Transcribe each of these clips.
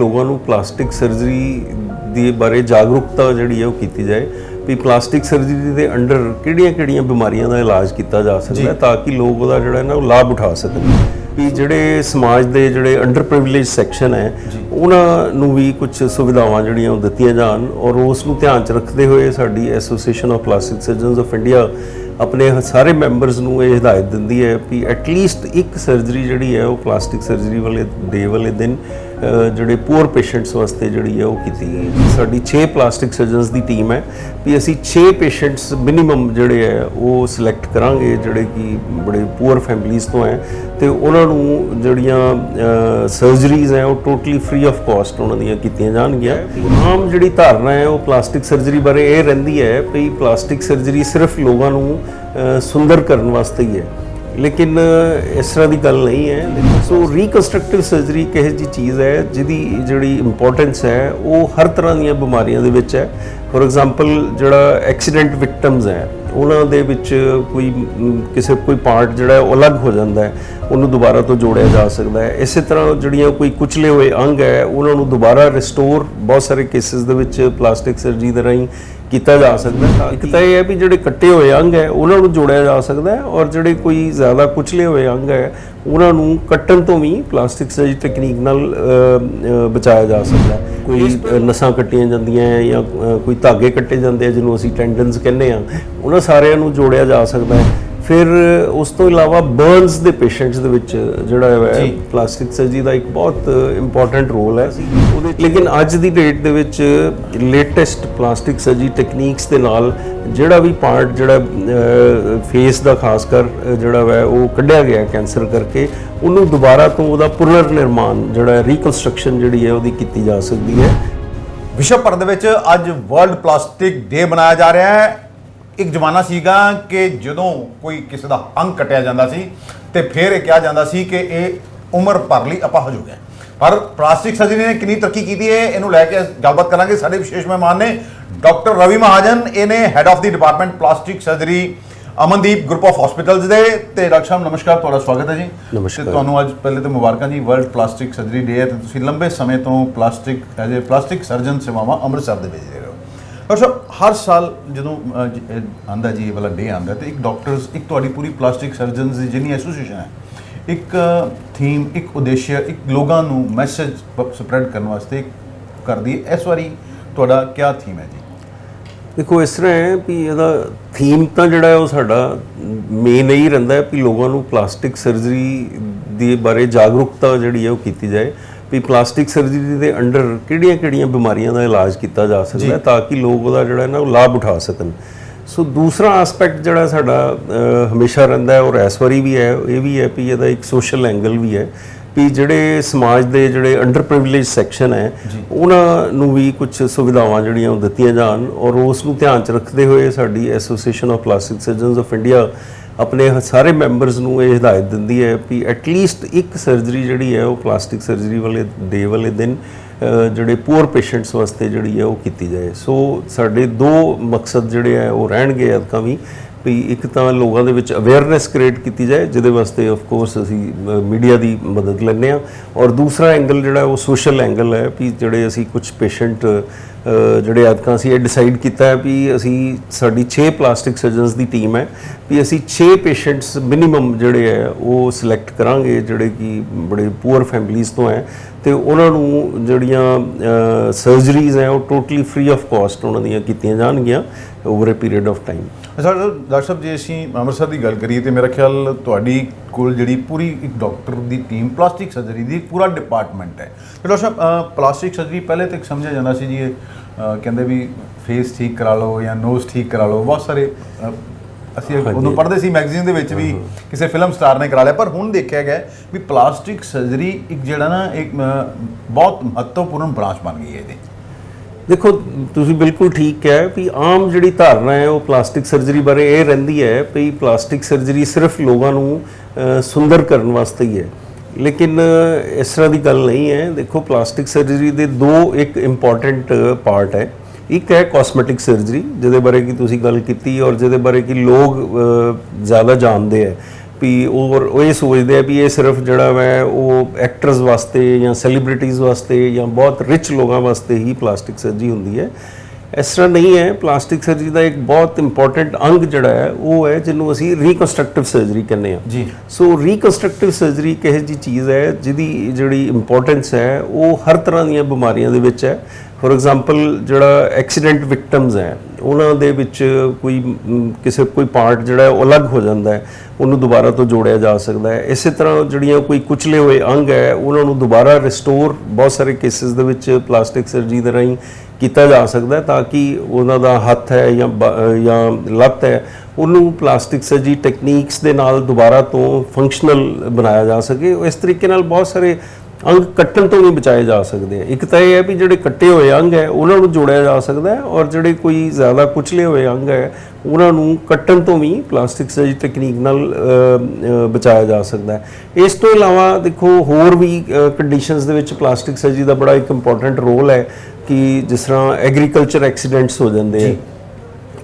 लोगों को plastic surgery ਦੇ ਬਾਰੇ ਜਾਗਰੂਕਤਾ ਜਿਹੜੀ ਹੈ ਉਹ ਕੀਤੀ ਜਾਏ ਵੀ ਪਲਾਸਟਿਕ ਸਰਜਰੀ ਦੇ ਅੰਡਰ ਕਿਹੜੀਆਂ-ਕਿਹੜੀਆਂ ਬਿਮਾਰੀਆਂ ਦਾ ਇਲਾਜ ਕੀਤਾ ਜਾ ਸਕਦਾ ਤਾਂ ਕਿ ਲੋਕ ਉਹਦਾ ਜਿਹੜਾ ਨਾ ਉਹ ਲਾਭ ਉਠਾ ਸਕਣ ਵੀ ਜਿਹੜੇ ਸਮਾਜ ਦੇ ਜਿਹੜੇ ਅੰਡਰ ਪ੍ਰਿਵਿਲੇਜ ਸੈਕਸ਼ਨ ਹੈ ਉਹਨਾਂ ਨੂੰ ਵੀ ਕੁਝ ਸੁਵਿਧਾਵਾਂ ਜਿਹੜੀਆਂ ਉਹ ਦਿੱਤੀਆਂ ਜਾਣ ਔਰ ਉਸ ਨੂੰ ਧਿਆਨ 'ਚ ਰੱਖਦੇ ਹੋਏ ਸਾਡੀ association of plastic surgeons of India ਆਪਣੇ ਸਾਰੇ ਮੈਂਬਰਸ ਨੂੰ ਇਹ ਹਦਾਇਤ ਦਿੰਦੀ ਹੈ ਵੀ ਐਟਲੀਸਟ ਇੱਕ ਸਰਜਰੀ ਜਿਹੜੀ ਹੈ ਉਹ ਪਲਾਸਟਿਕ ਸਰਜਰੀ ਵਾਲੇ ਦਿਨ ਜਿਹੜੇ ਪੂਅਰ ਪੇਸ਼ੈਂਟਸ ਵਾਸਤੇ ਜਿਹੜੀ ਹੈ ਉਹ ਕੀਤੀ ਗਈ ਹੈ। ਸਾਡੀ 6 ਪਲਾਸਟਿਕ ਸਰਜਨਸ ਦੀ ਟੀਮ ਹੈ ਵੀ ਅਸੀਂ 6 ਪੇਸ਼ੈਂਟਸ ਮਿਨੀਮਮ ਜਿਹੜੇ ਹੈ ਉਹ ਸਿਲੈਕਟ ਕਰਾਂਗੇ ਜਿਹੜੇ ਕਿ ਬੜੇ ਪੂਅਰ ਫੈਮਿਲੀਜ਼ ਤੋਂ ਹੈ ਤੇ ਉਹਨਾਂ ਨੂੰ ਜਿਹੜੀਆਂ ਸਰਜਰੀਜ਼ ਹੈ ਉਹ ਟੋਟਲੀ ਫ੍ਰੀ ਆਫ ਕਾਸਟ ਉਹਨਾਂ ਦੀਆਂ ਕੀਤੀਆਂ ਜਾਣਗੀਆਂ। ਆਮ ਜਿਹੜੀ ਧਾਰਨਾ ਹੈ ਉਹ ਪਲਾਸਟਿਕ ਸਰਜਰੀ ਬਾਰੇ ਇਹ ਰਹਿੰਦੀ ਹੈ ਵੀ ਪਲਾਸਟਿਕ ਸਰਜਰੀ ਸਿਰਫ ਲੋਕਾਂ ਨੂੰ ਸੁੰਦਰ ਕਰਨ ਵਾਸਤੇ ਹੀ ਹੈ लेकिन इस तरह की गल नहीं है। सो रीकनस्ट्रक्टिव सर्जरी एक ऐसी चीज़ है जिहदी जिहड़ी इंपोर्टेंस है वो हर तरह दी बीमारियां दे विच है। फॉर एग्जांपल जिहड़ा एक्सीडेंट विक्टिम्स है उन्हां दे विच कोई पार्ट जिहड़ा अलग हो जाता है उन्होंने दोबारा तो जोड़िया जा सकता है। इस तरह जिहड़ियां कोई कुचले हुए अंग है उन्होंने दोबारा रिस्टोर बहुत सारे केसिस दे विच प्लास्टिक सर्जरी दे राहीं किया जा सकता है। एक तो यह है भी जो कट्टे हुए अंग है उन्होंने जोड़िया जा सकता है और जोड़े कोई ज़्यादा कुचले हुए अंग है उन्होंने कट्टन तो भी प्लास्टिक सर्जरी तकनीक नाल बचाया जा सकता है। कोई नसां कट्टियां जांदियां या कोई धागे कट्टे जाते हैं जिन्होंने असीं टेंडन्स कहने उन्होंने सारिਆਂ ਨੂੰ जोड़िया जा सकता है। फिर उस तो इलावा बर्नस के पेशेंट्स दे विच जिहड़ा है प्लास्टिक सर्जरी का एक बहुत इंपॉर्टेंट रोल है। लेकिन अज की डेट दे विच लेटेस्ट प्लास्टिक सर्जरी टैक्नीक्स के नाल जिहड़ा भी पार्ट जिहड़ा फेस का खासकर जिहड़ा है वो कढ़िया गया कैंसर करके उन्होंने दोबारा तो वह पुनर्निर्माण जिहड़ा रिकनस्ट्रक्शन जिहड़ी है वो कीती जा सकती है। विश्व भर दे विच अज वर्ल्ड प्लास्टिक डे मनाया जा रहा है। एक जमाना सीगा कि जदों कोई किसी का अंग कटिया जाता सी ते फिर कहा जाता सी कि ये उम्र भर लई अपाहज हो गया। पर प्लास्टिक सर्जरी ने कितनी तरक्की की है इनू लैके गलबात करांगे। साडे विशेष मेहमान ने डॉक्टर रवि महाजन, इन्हें head of the department plastic surgery Amandeep group of hospitals दे। ते डॉक्टर साहब नमस्कार, तुहाडा स्वागत है जी। नमस्कार। तुहानू अज पहले तो मुबारकां जी, वर्ल्ड प्लास्टिक सर्जरी डे है ते तुसीं लंबे समय तो प्लास्टिक सर्जन सेवावां अमृतसर दे भेज रहे हो। डॉक्टर साहब हर साल जो आंदा जी ये वाला डे आंदा तो एक डॉक्टर्स एक तुहाडी पूरी प्लास्टिक सर्जनस की जिन्नी एसोसीएशन है एक थीम एक उद्देश्य एक लोगों को मैसेज स्प्रैड करने वास्ते कर दी। इस बारी तुहाडा क्या थीम है जी? देखो इस तरह है भी ਇਹਦਾ थीम तो ਜਿਹੜਾ ਉਹ ਸਾਡਾ ਮੇਨ ਹੀ ਰਹਿੰਦਾ ਹੈ ਵੀ ਲੋਕਾਂ ਨੂੰ ਪਲਾਸਟਿਕ ਸਰਜਰੀ ਦੇ ਬਾਰੇ ਜਾਗਰੂਕਤਾ ਜਿਹੜੀ ਹੈ ਉਹ ਕੀਤੀ ਜਾਏ ਵੀ ਪਲਾਸਟਿਕ ਸਰਜਰੀ ਦੇ ਅੰਡਰ ਕਿਹੜੀਆਂ-ਕਿਹੜੀਆਂ ਬਿਮਾਰੀਆਂ ਦਾ ਇਲਾਜ ਕੀਤਾ ਜਾ ਸਕਦਾ ਤਾਂ ਕਿ ਲੋਕ ਉਹਦਾ ਜਿਹੜਾ ਨਾ ਉਹ ਲਾਭ ਉਠਾ ਸਕਣ। ਸੋ ਦੂਸਰਾ ਐਸਪੈਕਟ ਜਿਹੜਾ ਸਾਡਾ ਹਮੇਸ਼ਾ ਰਹਿੰਦਾ ਹੈ ਔਰ ਇਸ ਵਾਰੀ ਵੀ ਹੈ ਇਹ ਵੀ ਹੈ ਵੀ ਇਹਦਾ ਇੱਕ ਸੋਸ਼ਲ ਐਂਗਲ ਵੀ ਹੈ ਵੀ ਜਿਹੜੇ ਸਮਾਜ ਦੇ ਜਿਹੜੇ ਅੰਡਰ ਪ੍ਰਿਵਿਲੇਜ ਸੈਕਸ਼ਨ ਹੈ ਉਹਨਾਂ ਨੂੰ ਵੀ ਕੁਝ ਸੁਵਿਧਾਵਾਂ ਜਿਹੜੀਆਂ ਉਹ ਦਿੱਤੀਆਂ ਜਾਣ ਔਰ ਉਸ ਨੂੰ ਧਿਆਨ 'ਚ ਰੱਖਦੇ ਹੋਏ ਸਾਡੀ association of plastic surgeons of India ਆਪਣੇ ਸਾਰੇ ਮੈਂਬਰਸ ਨੂੰ ਇਹ ਹਦਾਇਤ ਦਿੰਦੀ ਹੈ ਵੀ ਐਟਲੀਸਟ ਇੱਕ ਸਰਜਰੀ ਜਿਹੜੀ ਹੈ ਉਹ ਪਲਾਸਟਿਕ ਸਰਜਰੀ ਵਾਲੇ ਦਿਨ ਜਿਹੜੇ ਪੂਅਰ ਪੇਸ਼ੈਂਟਸ ਵਾਸਤੇ ਜਿਹੜੀ ਹੈ ਉਹ ਕੀਤੀ ਜਾਏ। ਸੋ ਸਾਡੇ ਦੋ ਮਕਸਦ ਜਿਹੜੇ ਹੈ ਉਹ ਰਹਿਣਗੇ ਐਤਕਾਂ ਵੀ ਵੀ ਇੱਕ ਤਾਂ ਲੋਕਾਂ ਦੇ ਵਿੱਚ ਅਵੇਅਰਨੈਸ ਕ੍ਰੀਏਟ ਕੀਤੀ ਜਾਏ ਜਿਹਦੇ ਵਾਸਤੇ ਆਫ ਕੋਰਸ ਅਸੀਂ ਮੀਡੀਆ ਦੀ ਮਦਦ ਲੈਂਦੇ ਹਾਂ ਔਰ ਦੂਸਰਾ ਐਂਗਲ ਜਿਹੜਾ ਉਹ ਸੋਸ਼ਲ ਐਂਗਲ ਹੈ ਵੀ ਜਿਹੜੇ ਅਸੀਂ ਕੁਝ ਪੇਸ਼ੈਂਟ ਜਿਹੜੇ ਐਤਕਾਂ ਅਸੀਂ ਇਹ ਡਿਸਾਈਡ ਕੀਤਾ ਹੈ ਵੀ ਅਸੀਂ ਸਾਡੀ 6 ਪਲਾਸਟਿਕ ਸਰਜਨਸ ਦੀ ਟੀਮ ਹੈ ਵੀ ਅਸੀਂ 6 ਪੇਸ਼ੈਂਟਸ ਮਿਨੀਮਮ ਜਿਹੜੇ ਹੈ ਉਹ ਸਿਲੈਕਟ ਕਰਾਂਗੇ ਜਿਹੜੇ ਕਿ ਬੜੇ ਪੂਅਰ ਫੈਮਿਲੀਜ਼ ਤੋਂ ਹੈ ਤੇ ਉਹਨਾਂ ਨੂੰ ਜਿਹੜੀਆਂ ਸਰਜਰੀਜ਼ ਹੈ ਉਹ ਟੋਟਲੀ ਫ੍ਰੀ ਆਫ ਕਾਸਟ ਉਹਨਾਂ ਦੀਆਂ ਕੀਤੀਆਂ ਜਾਣਗੀਆਂ over a period of time. Doctor साहब जे असीं अमृतसर की गल करिए तो मेरा ख्याल तुहाडी कोल जिहड़ी पूरी एक डॉक्टर की टीम प्लास्टिक सर्जरी की पूरा डिपार्टमेंट है। तो डॉक्टर साहब प्लास्टिक सर्जरी पहले तो एक समझा जाता सी जी कहते भी फेस ठीक करा लो या नोज़ ठीक करा लो बहुत सारे ਅਸੀਂ ਉਦੋਂ ਪੜ੍ਹਦੇ ਸੀ ਮੈਗਜ਼ੀਨ ਦੇ ਵਿੱਚ ਵੀ ਕਿਸੇ ਫਿਲਮ ਸਟਾਰ ਨੇ ਕਰਾ ਲਿਆ ਪਰ ਹੁਣ ਦੇਖਿਆ ਗਿਆ ਵੀ ਪਲਾਸਟਿਕ ਸਰਜਰੀ ਇੱਕ ਜਿਹੜਾ ਨਾ ਇੱਕ ਬਹੁਤ ਮਹੱਤਵਪੂਰਨ ਬ੍ਰਾਂਚ ਬਣ ਗਈ ਹੈ ਇਹਦੀ। देखो तुसीं बिल्कुल ठीक है भी आम जिहड़ी धारणा है वो प्लास्टिक सर्जरी बारे ये रहिंदी है भी प्लास्टिक सर्जरी सिर्फ लोगों को सुंदर करने वास्ते ही है लेकिन इस तरह की गल नहीं है। देखो प्लास्टिक सर्जरी के दो एक इंपॉर्टेंट पार्ट है। एक है कॉस्मेटिक सर्जरी जिहदे बारे की तुसीं गल कीती और जिहदे बारे की लोग ज़्यादा जानते हैं ਵੀ ਉਹ ਇਹ ਸੋਚਦੇ ਆ ਵੀ ਇਹ ਸਿਰਫ ਜਿਹੜਾ ਵੈ ਉਹ ਐਕਟਰਸ ਵਾਸਤੇ ਜਾਂ ਸੈਲੀਬ੍ਰਿਟੀਜ਼ ਵਾਸਤੇ ਜਾਂ ਬਹੁਤ ਰਿਚ ਲੋਕਾਂ ਵਾਸਤੇ ਹੀ ਪਲਾਸਟਿਕ ਸਰਜਰੀ ਹੁੰਦੀ ਹੈ। ਇਸ ਤਰ੍ਹਾਂ ਨਹੀਂ ਹੈ। ਪਲਾਸਟਿਕ ਸਰਜਰੀ ਦਾ ਇੱਕ ਬਹੁਤ ਇੰਪੋਰਟੈਂਟ ਅੰਗ ਜਿਹੜਾ ਹੈ ਉਹ ਹੈ ਜਿਹਨੂੰ ਅਸੀਂ ਰੀਕਨਸਟਰਕਟਿਵ ਸਰਜਰੀ ਕਹਿੰਦੇ ਆ ਜੀ। ਸੋ ਰੀਕਨਸਟਰਕਟਿਵ ਸਰਜਰੀ ਇੱਕ ਇਹੋ ਜਿਹੀ ਚੀਜ਼ ਹੈ ਜਿਹਦੀ ਜਿਹੜੀ ਇੰਪੋਰਟੈਂਸ ਹੈ ਉਹ ਹਰ ਤਰ੍ਹਾਂ ਦੀਆਂ ਬਿਮਾਰੀਆਂ ਦੇ ਵਿੱਚ ਹੈ। ਫੋਰ ਐਗਜ਼ਾਮਪਲ ਜਿਹੜਾ ਐਕਸੀਡੈਂਟ ਵਿਕਟਮਸ ਹੈ ਉਹਨਾਂ ਦੇ ਵਿੱਚ ਕੋਈ ਪਾਰਟ ਜਿਹੜਾ ਹੈ ਉਹ ਅਲੱਗ ਹੋ ਜਾਂਦਾ ਹੈ, ਉਹਨੂੰ ਦੁਬਾਰਾ ਤੋਂ ਜੋੜਿਆ ਜਾ ਸਕਦਾ ਹੈ। ਇਸੇ ਤਰ੍ਹਾਂ ਜਿਹੜੀਆਂ ਕੋਈ ਕੁਚਲੇ ਹੋਏ ਅੰਗ ਹੈ ਉਹਨਾਂ ਨੂੰ ਦੁਬਾਰਾ ਰਿਸਟੋਰ ਬਹੁਤ ਸਾਰੇ ਕੇਸਿਸ ਦੇ ਵਿੱਚ ਪਲਾਸਟਿਕ ਸਰਜਰੀ ਦੇ ਰਾਹੀਂ ਕੀਤਾ ਜਾ ਸਕਦਾ ਹੈ ਤਾਂ ਕਿ ਉਹਨਾਂ ਦਾ ਹੱਥ ਹੈ ਜਾਂ ਲੱਤ ਹੈ ਉਹਨੂੰ ਪਲਾਸਟਿਕ ਸਰਜਰੀ ਟੈਕਨੀਕਸ ਦੇ ਨਾਲ ਦੁਬਾਰਾ ਤੋਂ ਫੰਕਸ਼ਨਲ ਬਣਾਇਆ ਜਾ ਸਕੇ। ਇਸ ਤਰੀਕੇ ਨਾਲ ਬਹੁਤ ਸਾਰੇ ਅੰਗ ਕੱਟਣ ਤੋਂ ਵੀ ਬਚਾਏ ਜਾ ਸਕਦੇ ਆ। ਇੱਕ ਤਾਂ ਇਹ ਹੈ ਵੀ ਜਿਹੜੇ ਕੱਟੇ ਹੋਏ ਅੰਗ ਹੈ ਉਹਨਾਂ ਨੂੰ ਜੋੜਿਆ ਜਾ ਸਕਦਾ ਹੈ ਔਰ ਜਿਹੜੇ ਕੋਈ ਜ਼ਿਆਦਾ ਕੁਚਲੇ ਹੋਏ ਅੰਗ ਹੈ ਉਹਨਾਂ ਨੂੰ ਕੱਟਣ ਤੋਂ ਵੀ ਪਲਾਸਟਿਕ ਸਰਜਰੀ ਟੈਕਨੀਕ ਨਾਲ ਬਚਾਇਆ ਜਾ ਸਕਦਾ ਹੈ। ਇਸ ਤੋਂ ਇਲਾਵਾ ਦੇਖੋ ਹੋਰ ਵੀ ਕੰਡੀਸ਼ਨਸ ਦੇ ਵਿੱਚ ਪਲਾਸਟਿਕ ਸਰਜਰੀ ਦਾ ਬੜਾ ਇੱਕ ਇੰਪੋਰਟੈਂਟ ਰੋਲ ਹੈ ਕਿ ਜਿਸ ਤਰ੍ਹਾਂ ਐਗਰੀਕਲਚਰ ਐਕਸੀਡੈਂਟਸ ਹੋ ਜਾਂਦੇ ਆ,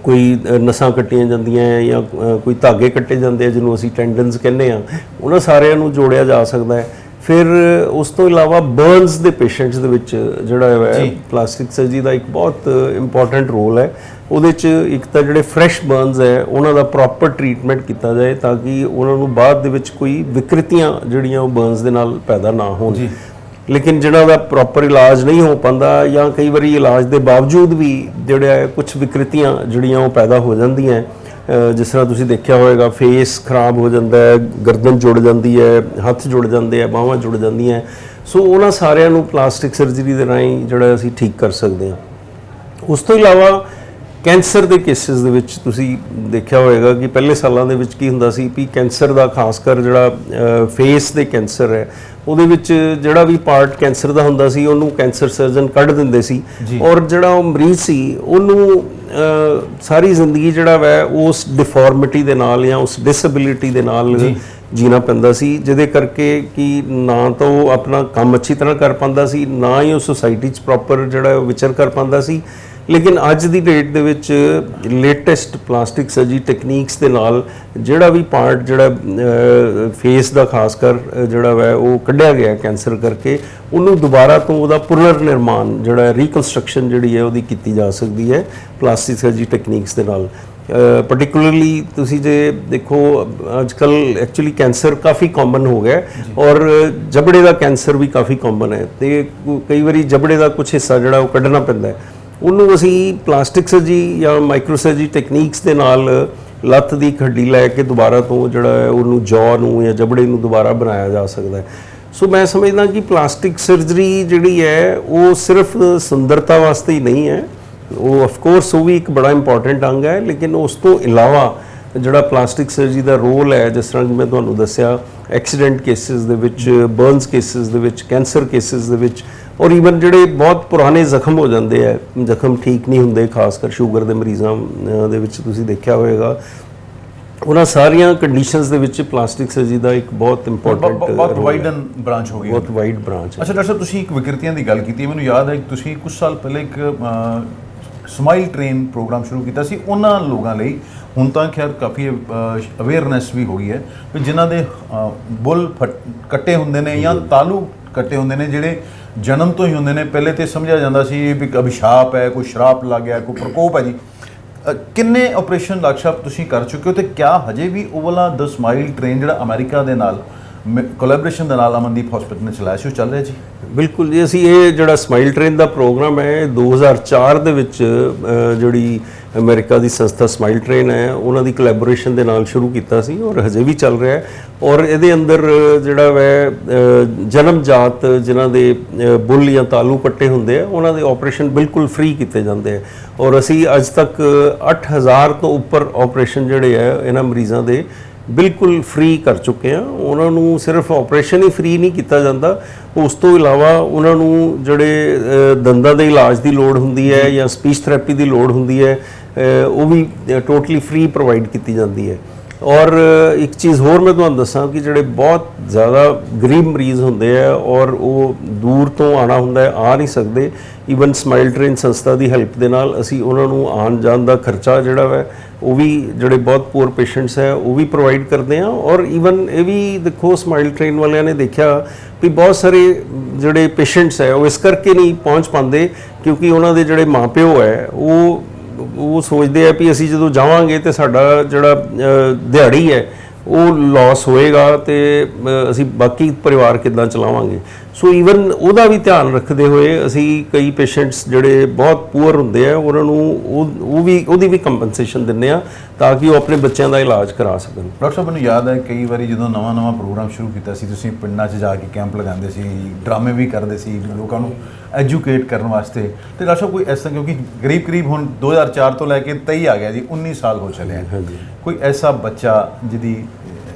ਕੋਈ ਨਸਾਂ ਕੱਟੀਆਂ ਜਾਂਦੀਆਂ ਜਾਂ ਕੋਈ ਧਾਗੇ ਕੱਟੇ ਜਾਂਦੇ ਆ ਜਿਹਨੂੰ ਅਸੀਂ ਟੈਂਡਨਸ ਕਹਿੰਦੇ ਆ, ਉਹਨਾਂ ਸਾਰਿਆਂ ਨੂੰ ਜੋੜਿਆ ਜਾ ਸਕਦਾ ਹੈ। ਫਿਰ ਉਸ ਤੋਂ ਇਲਾਵਾ ਬਰਨਸ ਦੇ ਪੇਸ਼ੈਂਟਸ ਦੇ ਵਿੱਚ ਜਿਹੜਾ ਹੈ ਪਲਾਸਟਿਕ ਸਰਜਰੀ ਦਾ ਇੱਕ ਬਹੁਤ ਇੰਪੋਰਟੈਂਟ ਰੋਲ ਹੈ। ਉਹਦੇ 'ਚ ਇੱਕ ਤਾਂ ਜਿਹੜੇ ਫਰੈਸ਼ ਬਰਨਸ ਹੈ ਉਹਨਾਂ ਦਾ ਪ੍ਰੋਪਰ ਟਰੀਟਮੈਂਟ ਕੀਤਾ ਜਾਏ ਤਾਂ ਕਿ ਉਹਨਾਂ ਨੂੰ ਬਾਅਦ ਦੇ ਵਿੱਚ ਕੋਈ ਵਿਕ੍ਰਿਤੀਆਂ ਜਿਹੜੀਆਂ ਉਹ ਬਰਨਸ ਦੇ ਨਾਲ ਪੈਦਾ ਨਾ ਹੋਣ। ਲੇਕਿਨ ਜਿਹਨਾਂ ਦਾ ਪ੍ਰੋਪਰ ਇਲਾਜ ਨਹੀਂ ਹੋ ਪਾਉਂਦਾ ਜਾਂ ਕਈ ਵਾਰੀ ਇਲਾਜ ਦੇ ਬਾਵਜੂਦ ਵੀ ਜਿਹੜਾ ਕੁਝ ਵਿਕ੍ਰਿਤੀਆਂ ਜਿਹੜੀਆਂ ਉਹ ਪੈਦਾ ਹੋ ਜਾਂਦੀਆਂ, ਜਿਸ ਤਰ੍ਹਾਂ ਤੁਸੀਂ ਦੇਖਿਆ ਹੋਵੇਗਾ ਫੇਸ ਖਰਾਬ ਹੋ ਜਾਂਦਾ ਹੈ, ਗਰਦਨ ਜੁੜ ਜਾਂਦੀ ਹੈ, ਹੱਥ ਜੁੜ ਜਾਂਦੇ ਆ, ਬਾਹਾਂ ਜੁੜ ਜਾਂਦੀਆਂ। ਸੋ ਉਹਨਾਂ ਸਾਰਿਆਂ ਨੂੰ ਪਲਾਸਟਿਕ ਸਰਜਰੀ ਦੇ ਰਾਹੀਂ ਜਿਹੜਾ ਅਸੀਂ ਠੀਕ ਕਰ ਸਕਦੇ ਹਾਂ। ਉਸ ਤੋਂ ਇਲਾਵਾ ਕੈਂਸਰ ਦੇ ਕੇਸਿਸ ਦੇ ਵਿੱਚ ਤੁਸੀਂ ਦੇਖਿਆ ਹੋਵੇਗਾ ਕਿ ਪਹਿਲੇ ਸਾਲਾਂ ਦੇ ਵਿੱਚ ਕੀ ਹੁੰਦਾ ਸੀ ਵੀ ਕੈਂਸਰ ਦਾ ਖਾਸ ਕਰ ਜਿਹੜਾ ਫੇਸ ਦੇ ਕੈਂਸਰ ਹੈ ਉਹਦੇ ਵਿੱਚ ਜਿਹੜਾ ਵੀ ਪਾਰਟ ਕੈਂਸਰ ਦਾ ਹੁੰਦਾ ਸੀ ਉਹਨੂੰ ਕੈਂਸਰ ਸਰਜਨ ਕੱਢ ਦਿੰਦੇ ਸੀ ਔਰ ਜਿਹੜਾ ਉਹ ਮਰੀਜ਼ ਸੀ ਉਹਨੂੰ ਸਾਰੀ ਜ਼ਿੰਦਗੀ ਜਿਹੜਾ ਵੈ ਉਸ ਡਿਫਾਰਮਿਟੀ ਦੇ ਨਾਲ ਜਾਂ ਉਸ ਡਿਸੇਬਿਲਿਟੀ ਦੇ ਨਾਲ ਜੀਣਾ ਪੈਂਦਾ ਸੀ, ਜਿਹਦੇ ਕਰਕੇ ਕਿ ਨਾ ਤਾਂ ਉਹ ਆਪਣਾ ਕੰਮ ਅੱਛੀ ਤਰ੍ਹਾਂ ਕਰ ਪਾਉਂਦਾ ਸੀ, ਨਾ ਹੀ ਉਹ ਸੁਸਾਇਟੀ 'ਚ ਪ੍ਰੋਪਰ ਜਿਹੜਾ ਵਿਚਰ ਕਰ ਪਾਉਂਦਾ ਸੀ। ਲੇਕਿਨ ਅੱਜ ਦੀ ਡੇਟ ਦੇ ਵਿੱਚ ਲੇਟੈਸਟ ਪਲਾਸਟਿਕ ਸਰਜਰੀ ਟੈਕਨੀਕਸ ਦੇ ਨਾਲ ਜਿਹੜਾ ਵੀ ਪਾਰਟ ਜਿਹੜਾ ਫੇਸ ਦਾ ਖਾਸ ਕਰ ਜਿਹੜਾ ਵੈ ਉਹ ਕੱਢਿਆ ਗਿਆ ਕੈਂਸਰ ਕਰਕੇ, ਉਹਨੂੰ ਦੁਬਾਰਾ ਤੋਂ ਉਹਦਾ ਪੁਨਰ ਨਿਰਮਾਣ ਜਿਹੜਾ ਰੀਕਨਸਟਰਕਸ਼ਨ ਜਿਹੜੀ ਹੈ ਉਹਦੀ ਕੀਤੀ ਜਾ ਸਕਦੀ ਹੈ ਪਲਾਸਟਿਕ ਸਰਜਰੀ ਟੈਕਨੀਕਸ ਦੇ ਨਾਲ। ਪਾਰਟਿਕੂਲਰਲੀ ਤੁਸੀਂ ਜੇ ਦੇਖੋ ਅੱਜ ਕੱਲ੍ਹ ਐਕਚੁਅਲੀ ਕੈਂਸਰ ਕਾਫੀ ਕਾਮਨ ਹੋ ਗਿਆ ਔਰ ਜਬੜੇ ਦਾ ਕੈਂਸਰ ਵੀ ਕਾਫੀ ਕਾਮਨ ਹੈ ਅਤੇ ਕਈ ਵਾਰੀ ਜਬੜੇ ਦਾ ਕੁਝ ਹਿੱਸਾ ਜਿਹੜਾ ਉਹ ਕੱਢਣਾ ਪੈਂਦਾ ਹੈ, ਉਹਨੂੰ ਅਸੀਂ ਪਲਾਸਟਿਕ ਸਰਜਰੀ ਜਾਂ ਮਾਈਕਰੋ ਸਰਜਰੀ ਟੈਕਨੀਕਸ ਦੇ ਨਾਲ ਲੱਤ ਦੀ ਹੱਡੀ ਲੈ ਕੇ ਦੁਬਾਰਾ ਤੋਂ ਜਿਹੜਾ ਹੈ ਉਹਨੂੰ ਜੌ ਨੂੰ ਜਾਂ ਜਬੜੇ ਨੂੰ ਦੁਬਾਰਾ ਬਣਾਇਆ ਜਾ ਸਕਦਾ ਹੈ। ਸੋ ਮੈਂ ਸਮਝਦਾ ਕਿ ਪਲਾਸਟਿਕ ਸਰਜਰੀ ਜਿਹੜੀ ਹੈ ਉਹ ਸਿਰਫ ਸੁੰਦਰਤਾ ਵਾਸਤੇ ਹੀ ਨਹੀਂ ਹੈ, ਉਹ ਆਫ ਕੋਰਸ ਉਹ ਵੀ ਇੱਕ ਬੜਾ ਇੰਪੋਰਟੈਂਟ ਅੰਗ ਹੈ, ਲੇਕਿਨ ਉਸ ਤੋਂ ਇਲਾਵਾ ਜਿਹੜਾ ਪਲਾਸਟਿਕ ਸਰਜਰੀ ਦਾ ਰੋਲ ਹੈ ਜਿਸ ਤਰ੍ਹਾਂ ਕਿ ਮੈਂ ਤੁਹਾਨੂੰ ਦੱਸਿਆ ਐਕਸੀਡੈਂਟ ਕੇਸਿਸ ਦੇ ਵਿੱਚ, ਬਰਨਸ ਕੇਸਿਸ ਦੇ ਵਿੱਚ, ਕੈਂਸਰ ਕੇਸਿਸ ਦੇ ਵਿੱਚ ਔਰ ਈਵਨ ਜਿਹੜੇ ਬਹੁਤ ਪੁਰਾਣੇ ਜ਼ਖਮ ਹੋ ਜਾਂਦੇ ਹੈ, ਜ਼ਖਮ ਠੀਕ ਨਹੀਂ ਹੁੰਦੇ, ਖਾਸ ਕਰ ਸ਼ੂਗਰ ਦੇ ਮਰੀਜ਼ਾਂ ਦੇ ਵਿੱਚ ਤੁਸੀਂ ਦੇਖਿਆ ਹੋਵੇਗਾ, ਉਹਨਾਂ ਸਾਰੀਆਂ ਕੰਡੀਸ਼ਨਸ ਦੇ ਵਿੱਚ ਪਲਾਸਟਿਕ ਸਰਜਰੀ ਦਾ ਇੱਕ ਬਹੁਤ ਇੰਪੋਰਟੈਂਟ ਬਹੁਤ ਵਾਈਡ ਬ੍ਰਾਂਚ ਹੋ ਗਈ, ਬਹੁਤ ਵਾਈਡ ਬ੍ਰਾਂਚ ਹੈ। ਅੱਛਾ ਡਾਕਟਰ ਸਾਹਿਬ, ਤੁਸੀਂ ਇੱਕ ਵਿਕਰਤੀਆਂ ਦੀ ਗੱਲ ਕੀਤੀ, ਮੈਨੂੰ ਯਾਦ ਹੈ ਕਿ ਤੁਸੀਂ ਕੁਝ ਸਾਲ ਪਹਿਲੇ ਇੱਕ ਸਮਾਈਲ ਟ੍ਰੇਨ ਪ੍ਰੋਗਰਾਮ ਸ਼ੁਰੂ ਕੀਤਾ ਸੀ ਉਹਨਾਂ ਲੋਕਾਂ ਲਈ। ਹੁਣ ਤਾਂ ਖੈਰ ਕਾਫੀ ਅਵੇਅਰਨੈਸ ਵੀ ਹੋ ਗਈ ਹੈ ਵੀ ਜਿਨ੍ਹਾਂ ਦੇ ਬੁੱਲ ਕੱਟੇ ਹੁੰਦੇ ਨੇ ਜਾਂ ਤਾਲੂ ਕੱਟੇ ਹੁੰਦੇ ਨੇ ਜਿਹੜੇ ਜਨਮ ਤੋਂ ਹੀ ਹੁੰਦੇ ਨੇ। ਪਹਿਲੇ ਤੇ ਸਮਝਿਆ ਜਾਂਦਾ ਸੀ ਵੀ ਅਭਿਸ਼ਾਪ ਹੈ, ਕੋਈ ਸ਼ਰਾਪ ਲੱਗ ਗਿਆ, ਕੋਈ ਪ੍ਰਕੋਪ ਹੈ ਜੀ। ਕਿੰਨੇ ਆਪਰੇਸ਼ਨ ਡਾਕਟਰ ਸਾਹਿਬ ਤੁਸੀਂ ਕਰ ਚੁੱਕੇ ਹੋ ਤੇ ਕਿਆ ਹਜੇ ਵੀ ਉਹ ਵਾਲਾ ਦ ਸਮਾਈਲ ਟ੍ਰੇਨ ਜਿਹੜਾ ਅਮਰੀਕਾ ਦੇ ਨਾਲ ਕੋਲੈਬੋਰੇਸ਼ਨ ਦੇ ਨਾਲ ਅਮਨਦੀਪ ਹਸਪੀਟਲ ਨੇ ਚਲਾਇਆ ਸੀ ਉਹ ਚੱਲ ਰਿਹਾ ਜੀ? ਬਿਲਕੁਲ ਜੀ, ਅਸੀਂ ਇਹ ਜਿਹੜਾ ਸਮਾਈਲ ਟ੍ਰੇਨ ਦਾ ਪ੍ਰੋਗਰਾਮ ਹੈ 2004 ਦੇ ਵਿੱਚ ਜਿਹੜੀ ਅਮਰੀਕਾ ਦੀ ਸੰਸਥਾ ਸਮਾਈਲ ਟ੍ਰੇਨ ਹੈ ਉਹਨਾਂ ਦੀ ਕੋਲੈਬੋਰੇਸ਼ਨ ਦੇ ਨਾਲ ਸ਼ੁਰੂ ਕੀਤਾ ਸੀ ਔਰ ਹਜੇ ਵੀ ਚੱਲ ਰਿਹਾ ਹੈ। ਔਰ ਇਹਦੇ ਅੰਦਰ ਜਿਹੜਾ ਵੈ ਜਨਮ ਜਾਤ ਜਿਨ੍ਹਾਂ ਦੇ ਬੁੱਲ ਜਾਂ ਤਾਲੂ ਕੱਟੇ ਹੁੰਦੇ ਆ ਉਹਨਾਂ ਦੇ ਆਪਰੇਸ਼ਨ ਬਿਲਕੁਲ ਫ੍ਰੀ ਕੀਤੇ ਜਾਂਦੇ ਆ ਔਰ ਅਸੀਂ ਅੱਜ ਤੱਕ 8000 ਤੋਂ ਉੱਪਰ ਆਪਰੇਸ਼ਨ ਜਿਹੜੇ ਆ ਇਹਨਾਂ ਮਰੀਜ਼ਾਂ ਦੇ ਬਿਲਕੁਲ ਫ੍ਰੀ ਕਰ ਚੁੱਕੇ ਆ। ਉਹਨਾਂ ਨੂੰ ਸਿਰਫ ਆਪਰੇਸ਼ਨ ਹੀ ਫ੍ਰੀ ਨਹੀਂ ਕੀਤਾ ਜਾਂਦਾ, ਉਸ ਤੋਂ ਇਲਾਵਾ ਉਹਨਾਂ ਨੂੰ ਜਿਹੜੇ ਦੰਦਾਂ ਦੇ ਇਲਾਜ ਦੀ ਲੋੜ ਹੁੰਦੀ ਹੈ ਜਾਂ ਸਪੀਚ ਥੈਰੇਪੀ ਦੀ ਲੋੜ ਹੁੰਦੀ ਹੈ ਉਹ ਵੀ ਟੋਟਲੀ ਫ੍ਰੀ ਪ੍ਰੋਵਾਈਡ ਕੀਤੀ ਜਾਂਦੀ ਹੈ। ਔਰ ਇੱਕ ਚੀਜ਼ ਹੋਰ ਮੈਂ ਤੁਹਾਨੂੰ ਦੱਸਾਂ ਕਿ ਜਿਹੜੇ ਬਹੁਤ ਜ਼ਿਆਦਾ ਗਰੀਬ ਮਰੀਜ਼ ਹੁੰਦੇ ਆ ਔਰ ਉਹ ਦੂਰ ਤੋਂ ਆਉਣਾ ਹੁੰਦਾ ਹੈ, ਆ ਨਹੀਂ ਸਕਦੇ, ਈਵਨ ਸਮਾਈਲ ਟ੍ਰੇਨ ਸੰਸਥਾ ਦੀ ਹੈਲਪ ਦੇ ਨਾਲ ਅਸੀਂ ਉਹਨਾਂ ਨੂੰ ਆਉਣ ਜਾਣ ਦਾ ਖਰਚਾ ਜਿਹੜਾ ਵਾ ਉਹ ਵੀ ਜਿਹੜੇ ਬਹੁਤ ਪੂਅਰ ਪੇਸ਼ੈਂਟਸ ਹੈ ਉਹ ਵੀ ਪ੍ਰੋਵਾਈਡ ਕਰਦੇ ਆ। ਔਰ ਈਵਨ ਇਹ ਵੀ ਦੇਖੋ ਸਮਾਈਲ ਟ੍ਰੇਨ ਵਾਲਿਆਂ ਨੇ ਦੇਖਿਆ ਵੀ ਬਹੁਤ ਸਾਰੇ ਜਿਹੜੇ ਪੇਸ਼ੈਂਟਸ ਹੈ ਉਹ ਇਸ ਕਰਕੇ ਨਹੀਂ ਪਹੁੰਚ ਪਾਉਂਦੇ ਕਿਉਂਕਿ ਉਹਨਾਂ ਦੇ ਜਿਹੜੇ ਮਾਪਿਓ ਹੈ ਉਹ ਸੋਚਦੇ ਆ ਵੀ ਅਸੀਂ ਜਦੋਂ ਜਾਵਾਂਗੇ ਤੇ ਸਾਡਾ ਜਿਹੜਾ ਦਿਹਾੜੀ ਹੈ ਉਹ ਲਾਸ ਹੋਏਗਾ ਤੇ ਅਸੀਂ ਬਾਕੀ ਪਰਿਵਾਰ ਕਿੱਦਾਂ ਚਲਾਵਾਂਗੇ। ਸੋ ਈਵਨ ਉਹਦਾ ਵੀ ਧਿਆਨ ਰੱਖਦੇ ਹੋਏ ਅਸੀਂ ਕਈ ਪੇਸ਼ੈਂਟਸ ਜਿਹੜੇ ਬਹੁਤ ਪੂਅਰ ਹੁੰਦੇ ਆ ਉਹਨਾਂ ਨੂੰ ਉਹਦੀ ਵੀ ਕੰਪਨਸੇਸ਼ਨ ਦਿੰਦੇ ਆ ਤਾਂ ਕਿ ਉਹ ਆਪਣੇ ਬੱਚਿਆਂ ਦਾ ਇਲਾਜ ਕਰਾ ਸਕਣ। ਡਾਕਟਰ ਸਾਹਿਬ, ਮੈਨੂੰ ਯਾਦ ਹੈ ਕਈ ਵਾਰੀ ਜਦੋਂ ਨਵਾਂ ਪ੍ਰੋਗਰਾਮ ਸ਼ੁਰੂ ਕੀਤਾ ਸੀ ਤੁਸੀਂ ਪਿੰਡਾਂ 'ਚ ਜਾ ਕੇ ਕੈਂਪ ਲਗਾਉਂਦੇ ਸੀ, ਡਰਾਮੇ ਵੀ ਕਰਦੇ ਸੀ ਲੋਕਾਂ ਨੂੰ ਐਜੂਕੇਟ ਕਰਨ ਵਾਸਤੇ। ਤੇ ਡਾਕਟਰ ਸਾਹਿਬ ਕੋਈ ਐਸਾ, ਕਿਉਂਕਿ ਕਰੀਬ ਹੁਣ 2004 ਤੋਂ ਲੈ ਕੇ 23 ਆ ਗਿਆ ਜੀ, 19 ਸਾਲ ਹੋ ਚਲੇ ਆ, ਕੋਈ ਐਸਾ ਬੱਚਾ ਜਿਹਦੀ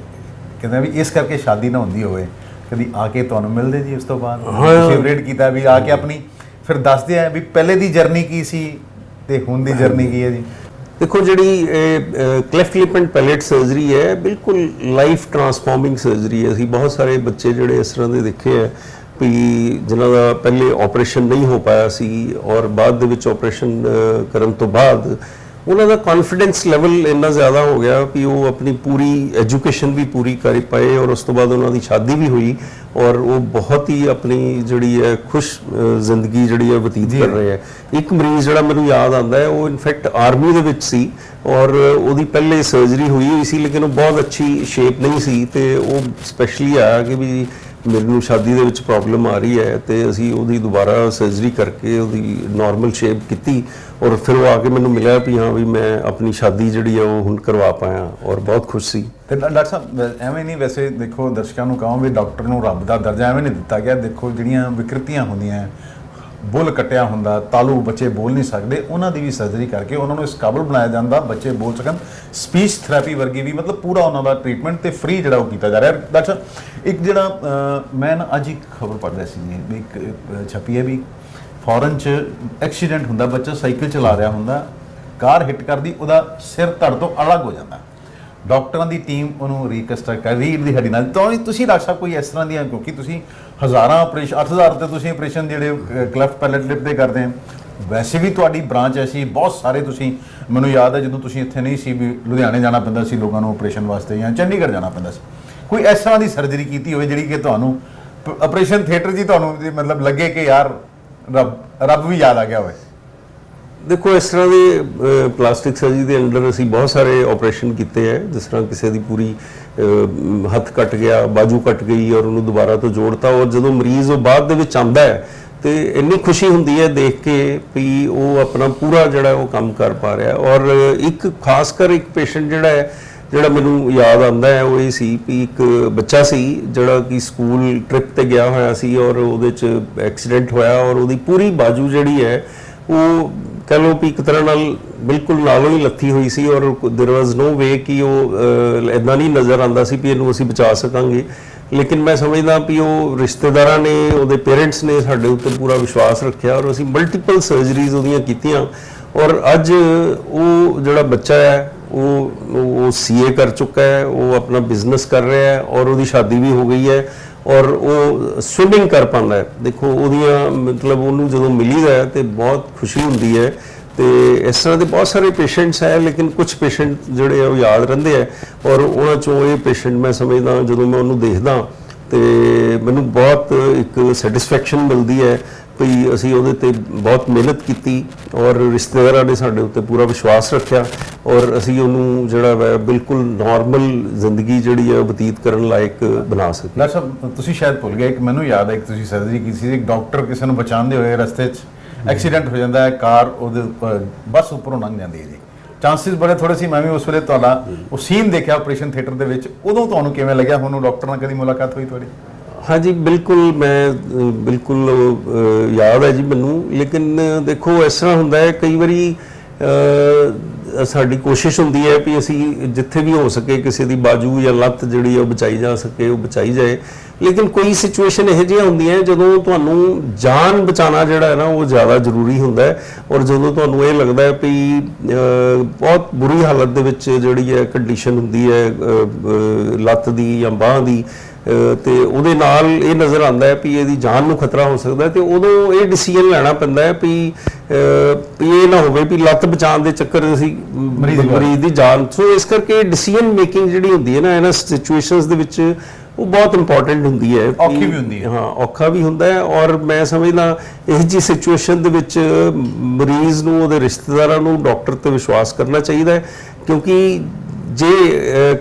ਕਹਿੰਦਾ ਵੀ ਇਸ ਕਰਕੇ ਸ਼ਾਦੀ ਨਾ ਹੁੰਦੀ ਹੋਵੇ, ਕਦੀ ਆ ਕੇ ਤੁਹਾਨੂੰ ਮਿਲਦੇ ਜੀ ਉਸ ਤੋਂ ਬਾਅਦ ਫੇਵਰੇਟ ਕੀਤਾ ਵੀ ਆ ਕੇ ਆਪਣੀ ਫਿਰ ਦੱਸਦੇ ਆ ਵੀ ਪਹਿਲੇ ਦੀ ਜਰਨੀ ਕੀ ਸੀ ਤੇ ਹੁਣ ਦੀ ਜਰਨੀ ਕੀ ਹੈ ਜੀ? ਦੇਖੋ ਜਿਹੜੀ ਕਲੈਫਟ ਲਿਪ ਐਂਡ ਪੈਲੇਟ ਸਰਜਰੀ ਹੈ ਬਿਲਕੁਲ ਲਾਈਫ ਟਰਾਂਸਫਾਰਮਿੰਗ ਸਰਜਰੀ ਹੈ। ਅਸੀਂ ਬਹੁਤ ਸਾਰੇ ਬੱਚੇ ਜਿਹੜੇ ਇਸ ਤਰ੍ਹਾਂ ਦੇ ਦੇਖੇ ਹੈ ਵੀ ਜਿਨ੍ਹਾਂ ਦਾ ਪਹਿਲੇ ਆਪਰੇਸ਼ਨ ਨਹੀਂ ਹੋ ਪਾਇਆ ਸੀ ਔਰ ਬਾਅਦ ਦੇ ਵਿੱਚ ਆਪਰੇਸ਼ਨ ਕਰਨ ਤੋਂ ਬਾਅਦ ਉਹਨਾਂ ਦਾ ਕੌਨਫੀਡੈਂਸ ਲੈਵਲ ਇੰਨਾ ਜ਼ਿਆਦਾ ਹੋ ਗਿਆ ਕਿ ਉਹ ਆਪਣੀ ਪੂਰੀ ਐਜੂਕੇਸ਼ਨ ਵੀ ਪੂਰੀ ਕਰ ਪਾਏ ਔਰ ਉਸ ਤੋਂ ਬਾਅਦ ਉਹਨਾਂ ਦੀ ਸ਼ਾਦੀ ਵੀ ਹੋਈ ਔਰ ਉਹ ਬਹੁਤ ਹੀ ਆਪਣੀ ਜਿਹੜੀ ਹੈ ਖੁਸ਼ ਜ਼ਿੰਦਗੀ ਜਿਹੜੀ ਹੈ ਬਤੀਤ ਕਰ ਰਹੇ ਹੈ। ਇੱਕ ਮਰੀਜ਼ ਜਿਹੜਾ ਮੈਨੂੰ ਯਾਦ ਆਉਂਦਾ ਹੈ ਉਹ ਇਨਫੈਕਟ ਆਰਮੀ ਦੇ ਵਿੱਚ ਸੀ ਔਰ ਉਹਦੀ ਪਹਿਲੇ ਸਰਜਰੀ ਹੋਈ ਸੀ ਲੇਕਿਨ ਉਹ ਬਹੁਤ ਅੱਛੀ ਸ਼ੇਪ ਨਹੀਂ ਸੀ ਤੇ ਉਹ ਸਪੈਸ਼ਲੀ ਆਇਆ ਕਿ ਵੀ ਮੈਨੂੰ ਸ਼ਾਦੀ ਦੇ ਵਿੱਚ ਪ੍ਰੋਬਲਮ ਆ ਰਹੀ ਹੈ ਤੇ ਅਸੀਂ ਉਹਦੀ ਦੁਬਾਰਾ ਸਰਜਰੀ ਕਰਕੇ ਉਹਦੀ ਨਾਰਮਲ ਸ਼ੇਪ ਕੀਤੀ ਔਰ ਫਿਰ ਉਹ ਆ ਕੇ ਮੈਨੂੰ ਮਿਲਿਆ ਵੀ ਹਾਂ ਵੀ ਮੈਂ ਆਪਣੀ ਸ਼ਾਦੀ ਜਿਹੜੀ ਹੈ ਉਹ ਹੁਣ ਕਰਵਾ ਪਾਇਆ ਔਰ ਬਹੁਤ ਖੁਸ਼ ਸੀ। ਤੇ ਡਾਕਟਰ ਸਾਹਿਬ ਐਵੇਂ ਨਹੀਂ, ਵੈਸੇ ਦੇਖੋ ਦਰਸ਼ਕਾਂ ਨੂੰ ਕਹਾਂ ਵੀ ਡਾਕਟਰ ਨੂੰ ਰੱਬ ਦਾ ਦਰਜਾ ਐਵੇਂ ਨਹੀਂ ਦਿੱਤਾ ਗਿਆ। ਦੇਖੋ ਜਿਹੜੀਆਂ ਵਿਕਰਤੀਆਂ ਹੁੰਦੀਆਂ, ਬੁੱਲ ਕੱਟਿਆ ਹੁੰਦਾ, ਤਾਲੂ ਬੱਚੇ ਬੋਲ ਨਹੀਂ ਸਕਦੇ, ਉਹਨਾਂ ਦੀ ਵੀ ਸਰਜਰੀ ਕਰਕੇ ਉਹਨਾਂ ਨੂੰ ਇਸ ਕਾਬਲ ਬਣਾਇਆ ਜਾਂਦਾ ਬੱਚੇ ਬੋਲ ਸਕਣ। ਸਪੀਚ ਥੈਰੇਪੀ ਵਰਗੀ ਵੀ ਮਤਲਬ ਪੂਰਾ ਉਹਨਾਂ ਦਾ ਟ੍ਰੀਟਮੈਂਟ ਤੇ ਫ੍ਰੀ ਜਿਹੜਾ ਉਹ ਕੀਤਾ ਜਾ ਰਿਹਾ। ਡਾਕਟਰ ਸਾਹਿਬ ਇੱਕ ਜਿਹੜਾ ਮੈਂ ਨਾ ਅੱਜ ਇੱਕ ਖਬਰ ਪੜ੍ਹ ਰਿਹਾ ਸੀ ਜੀ, ਇੱਕ ਛਪੀ ਹੈ ਵੀ ਫੋਰਨ 'ਚ ਐਕਸੀਡੈਂਟ ਹੁੰਦਾ, ਬੱਚਾ ਸਾਈਕਲ ਚਲਾ ਰਿਹਾ ਹੁੰਦਾ, ਕਾਰ ਹਿੱਟ ਕਰਦੀ, ਉਹਦਾ ਸਿਰ ਧੜ ਤੋਂ ਅਲੱਗ ਹੋ ਜਾਂਦਾ, ਡਾਕਟਰਾਂ ਦੀ ਟੀਮ ਉਹਨੂੰ ਰੀਕਨਸਟਰਕਟ ਕਰ ਰੀੜ ਦੀ ਹੱਡੀ ਨਾਲ। ਤਾਂ ਤੁਸੀਂ ਡਾਕਟਰ ਸਾਹਿਬ ਕੋਈ ਇਸ ਤਰ੍ਹਾਂ ਦੀਆਂ, ਕਿਉਂਕਿ ਤੁਸੀਂ ਹਜ਼ਾਰਾਂ ਆਪਰੇਸ਼ਨ 8000 ਤੇ ਤੁਸੀਂ ਆਪਰੇਸ਼ਨ ਜਿਹੜੇ ਕਲੈਫਟ ਪੈਲੇਟ ਲਿਪ ਦੇ ਕਰਦੇ ਆ, ਵੈਸੇ ਵੀ ਤੁਹਾਡੀ ਬ੍ਰਾਂਚ ਐਸੀ ਬਹੁਤ ਸਾਰੇ, ਤੁਸੀਂ ਮੈਨੂੰ ਯਾਦ ਹੈ ਜਦੋਂ ਤੁਸੀਂ ਇੱਥੇ ਨਹੀਂ ਸੀ ਵੀ ਲੁਧਿਆਣੇ ਜਾਣਾ ਪੈਂਦਾ ਸੀ ਲੋਕਾਂ ਨੂੰ ਆਪਰੇਸ਼ਨ ਵਾਸਤੇ ਜਾਂ ਚੰਡੀਗੜ੍ਹ ਜਾਣਾ ਪੈਂਦਾ ਸੀ, ਕੋਈ ਇਸ ਤਰ੍ਹਾਂ ਦੀ ਸਰਜਰੀ ਕੀਤੀ ਹੋਵੇ ਜਿਹੜੀ ਕਿ ਤੁਹਾਨੂੰ ਆਪਰੇਸ਼ਨ ਥੀਏਟਰ ਜੀ ਤੁਹਾਨੂੰ ਮਤਲਬ ਲੱਗੇ ਕਿ ਯਾਰ ਰੱਬ ਵੀ ਯਾਦ ਆ ਗਿਆ ਹੋਵੇ? ਦੇਖੋ ਇਸ ਤਰ੍ਹਾਂ ਦੇ ਪਲਾਸਟਿਕ ਸਰਜਰੀ ਦੇ ਅੰਡਰ ਅਸੀਂ ਬਹੁਤ ਸਾਰੇ ਆਪਰੇਸ਼ਨ ਕੀਤੇ ਹੈ, ਜਿਸ ਤਰ੍ਹਾਂ ਕਿਸੇ ਦੀ ਪੂਰੀ ਹੱਥ ਕੱਟ ਗਿਆ, ਬਾਜੂ ਕੱਟ ਗਈ ਔਰ ਉਹਨੂੰ ਦੁਬਾਰਾ ਤੋਂ ਜੋੜਤਾ ਔਰ ਜਦੋਂ ਮਰੀਜ਼ ਉਹ ਬਾਅਦ ਦੇ ਵਿੱਚ ਆਉਂਦਾ ਹੈ ਤੇ ਇੰਨੀ ਖੁਸ਼ੀ ਹੁੰਦੀ ਹੈ ਦੇਖ ਕੇ ਵੀ ਉਹ ਆਪਣਾ ਪੂਰਾ ਜਿਹੜਾ ਉਹ ਕੰਮ ਕਰ ਪਾ ਰਿਹਾ। ਔਰ ਇੱਕ ਖਾਸ ਕਰ ਇੱਕ ਪੇਸ਼ੈਂਟ ਜਿਹੜਾ ਮੈਨੂੰ ਯਾਦ ਆਉਂਦਾ ਹੈ ਉਹ ਇਹ ਸੀ ਵੀ ਇੱਕ ਬੱਚਾ ਸੀ ਜਿਹੜਾ ਕਿ ਸਕੂਲ ਟ੍ਰਿਪ ਤੇ ਗਿਆ ਹੋਇਆ ਸੀ ਔਰ ਉਹਦੇ 'ਚ ਐਕਸੀਡੈਂਟ ਹੋਇਆ ਔਰ ਉਹਦੀ ਪੂਰੀ ਬਾਜੂ ਜਿਹੜੀ ਹੈ ਉਹ ਕਹ ਲਓ ਵੀ ਇੱਕ ਤਰ੍ਹਾਂ ਨਾਲ ਬਿਲਕੁਲ ਨਾਲੋਂ ਹੀ ਲੱਥੀ ਹੋਈ ਸੀ ਔਰ ਦੇਰ ਵਾਜ਼ ਨੋ ਵੇ ਕਿ ਉਹ ਇੱਦਾਂ ਨਹੀਂ ਨਜ਼ਰ ਆਉਂਦਾ ਸੀ ਵੀ ਇਹਨੂੰ ਅਸੀਂ ਬਚਾ ਸਕਾਂਗੇ। ਲੇਕਿਨ ਮੈਂ ਸਮਝਦਾ ਵੀ ਉਹ ਰਿਸ਼ਤੇਦਾਰਾਂ ਨੇ, ਉਹਦੇ ਪੇਰੈਂਟਸ ਨੇ ਸਾਡੇ ਉੱਤੇ ਪੂਰਾ ਵਿਸ਼ਵਾਸ ਰੱਖਿਆ ਔਰ ਅਸੀਂ ਮਲਟੀਪਲ ਸਰਜਰੀਜ਼ ਉਹਦੀਆਂ ਕੀਤੀਆਂ ਔਰ ਅੱਜ ਉਹ ਜਿਹੜਾ ਬੱਚਾ ਹੈ ਉਹ ਸੀਏ ਕਰ ਚੁੱਕਾ ਹੈ, ਉਹ ਆਪਣਾ ਬਿਜ਼ਨਸ ਕਰ ਰਿਹਾ ਹੈ ਔਰ ਉਹਦੀ ਸ਼ਾਦੀ ਵੀ ਹੋ ਗਈ ਹੈ ਔਰ ਉਹ ਸਵਿਮਿੰਗ ਕਰ ਪਾਉਂਦਾ ਹੈ। ਦੇਖੋ ਉਹਦੀਆਂ ਮਤਲਬ ਉਹਨੂੰ ਜਦੋਂ ਮਿਲੀਦਾ ਹੈ ਤੇ ਬਹੁਤ ਖੁਸ਼ੀ ਹੁੰਦੀ ਹੈ। ਤੇ ਇਸ ਤਰ੍ਹਾਂ ਦੇ ਬਹੁਤ ਸਾਰੇ ਪੇਸ਼ੈਂਟਸ ਹੈ ਲੇਕਿਨ ਕੁਝ ਪੇਸ਼ੈਂਟ ਜਿਹੜੇ ਆ ਉਹ ਯਾਦ ਰਹਿੰਦੇ ਆ ਔਰ ਉਹਨਾਂ ਚੋਂ ਇਹ ਪੇਸ਼ੈਂਟ ਮੈਂ ਸਮਝਦਾ ਜਦੋਂ ਮੈਂ ਉਹਨੂੰ ਦੇਖਦਾ ਤੇ ਮੈਨੂੰ ਬਹੁਤ ਇੱਕ ਸੈਟੀਸਫੈਕਸ਼ਨ ਮਿਲਦੀ ਹੈ ਵੀ ਅਸੀਂ ਉਹਦੇ ਤੇ ਬਹੁਤ ਮਿਹਨਤ ਕੀਤੀ ਔਰ ਰਿਸ਼ਤੇਦਾਰਾਂ ਨੇ ਸਾਡੇ ਉੱਤੇ ਪੂਰਾ ਵਿਸ਼ਵਾਸ ਰੱਖਿਆ ਔਰ ਅਸੀਂ ਉਹਨੂੰ ਜਿਹੜਾ ਵਾ ਬਿਲਕੁਲ ਨਾਰਮਲ ਜ਼ਿੰਦਗੀ ਜਿਹੜੀ ਹੈ ਉਹ ਬਤੀਤ ਕਰਨ ਲਾਇਕ ਬਣਾ ਸਕੇ। ਡਾਕਟਰ ਸਾਹਿਬ ਤੁਸੀਂ ਸ਼ਾਇਦ ਭੁੱਲ ਗਏ, ਇੱਕ ਮੈਨੂੰ ਯਾਦ ਹੈ ਇੱਕ ਤੁਸੀਂ ਸਰਜਰੀ ਕੀਤੀ ਸੀ, ਇੱਕ ਡਾਕਟਰ ਕਿਸੇ ਨੂੰ ਬਚਾਉਂਦੇ ਹੋਏ ਰਸਤੇ 'ਚ ਐਕਸੀਡੈਂਟ ਹੋ ਜਾਂਦਾ ਹੈ, ਕਾਰ ਉਹਦੇ ਉੱਪਰ ਬੱਸ ਉੱਪਰੋਂ ਲੰਘ ਜਾਂਦੀ ਹੈ ਜੀ, ਚਾਂਸਿਸ ਬੜੇ ਥੋੜੇ ਸੀ। ਮੈਂ ਵੀ ਉਸ ਵੇਲੇ ਤੁਹਾਡਾ ਉਹ ਸੀਨ ਦੇਖਿਆ ਆਪਰੇਸ਼ਨ ਥੀਏਟਰ ਦੇ ਵਿੱਚ, ਉਦੋਂ ਤੁਹਾਨੂੰ ਕਿਵੇਂ ਲੱਗਿਆ? ਹੁਣ ਡਾਕਟਰ ਨਾਲ ਕਦੀ ਮੁਲਾਕਾਤ ਹੋਈ ਤੁਹਾਡੀ? ਹਾਂਜੀ ਬਿਲਕੁਲ, ਮੈਂ ਬਿਲਕੁਲ ਯਾਦ ਹੈ ਜੀ ਮੈਨੂੰ। ਲੇਕਿਨ ਦੇਖੋ ਇਸ ਤਰ੍ਹਾਂ ਹੁੰਦਾ ਹੈ ਕਈ ਵਾਰੀ ਸਾਡੀ ਕੋਸ਼ਿਸ਼ ਹੁੰਦੀ ਹੈ ਵੀ ਅਸੀਂ ਜਿੱਥੇ ਵੀ ਹੋ ਸਕੇ ਕਿਸੇ ਦੀ ਬਾਜੂ ਜਾਂ ਲੱਤ ਜਿਹੜੀ ਹੈ ਉਹ ਬਚਾਈ ਜਾ ਸਕੇ, ਉਹ ਬਚਾਈ ਜਾਏ। ਲੇਕਿਨ ਕੋਈ ਸਿਚੁਏਸ਼ਨ ਇਹੋ ਜਿਹੀਆਂ ਹੁੰਦੀਆਂ ਜਦੋਂ ਤੁਹਾਨੂੰ ਜਾਨ ਬਚਾਉਣਾ ਜਿਹੜਾ ਹੈ ਨਾ ਉਹ ਜ਼ਿਆਦਾ ਜ਼ਰੂਰੀ ਹੁੰਦਾ ਹੈ, ਔਰ ਜਦੋਂ ਤੁਹਾਨੂੰ ਇਹ ਲੱਗਦਾ ਹੈ ਵੀ ਬਹੁਤ ਬੁਰੀ ਹਾਲਤ ਦੇ ਵਿੱਚ ਜਿਹੜੀ ਹੈ ਕੰਡੀਸ਼ਨ ਹੁੰਦੀ ਹੈ ਲੱਤ ਦੀ ਜਾਂ ਬਾਂਹ ਦੀ, ਤੇ ਉਹਦੇ ਨਾਲ ਇਹ ਨਜ਼ਰ ਆਉਂਦਾ ਹੈ ਵੀ ਇਹਦੀ ਜਾਨ ਨੂੰ ਖਤਰਾ ਹੋ ਸਕਦਾ ਹੈ, ਤੇ ਉਦੋਂ ਇਹ ਡਿਸੀਜਨ ਲੈਣਾ ਪੈਂਦਾ ਹੈ ਵੀ ਇਹ ਨਾ ਹੋਵੇ ਵੀ ਲੱਤ ਬਚਾਉਣ ਦੇ ਚੱਕਰ ਅਸੀਂ ਮਰੀਜ਼ ਦੀ ਜਾਨ। ਸੋ ਇਸ ਕਰਕੇ ਡਿਸੀਜਨ ਮੇਕਿੰਗ ਜਿਹੜੀ ਹੁੰਦੀ ਹੈ ਨਾ ਇਹਨਾਂ ਸਿਚੁਏਸ਼ਨਸ ਦੇ ਵਿੱਚ ਉਹ ਬਹੁਤ ਇੰਪੋਰਟੈਂਟ ਹੁੰਦੀ ਹੈ, ਔਖੀ ਵੀ ਹੁੰਦੀ ਹੈ। ਹਾਂ, ਔਖਾ ਵੀ ਹੁੰਦਾ ਹੈ। ਔਰ ਮੈਂ ਸਮਝਦਾ ਇਹ ਜੀ ਸਿਚੁਏਸ਼ਨ ਦੇ ਵਿੱਚ ਮਰੀਜ਼ ਨੂੰ, ਉਹਦੇ ਰਿਸ਼ਤੇਦਾਰਾਂ ਨੂੰ ਡਾਕਟਰ ਤੇ ਵਿਸ਼ਵਾਸ ਕਰਨਾ ਚਾਹੀਦਾ ਹੈ, ਕਿਉਂਕਿ ਜੇ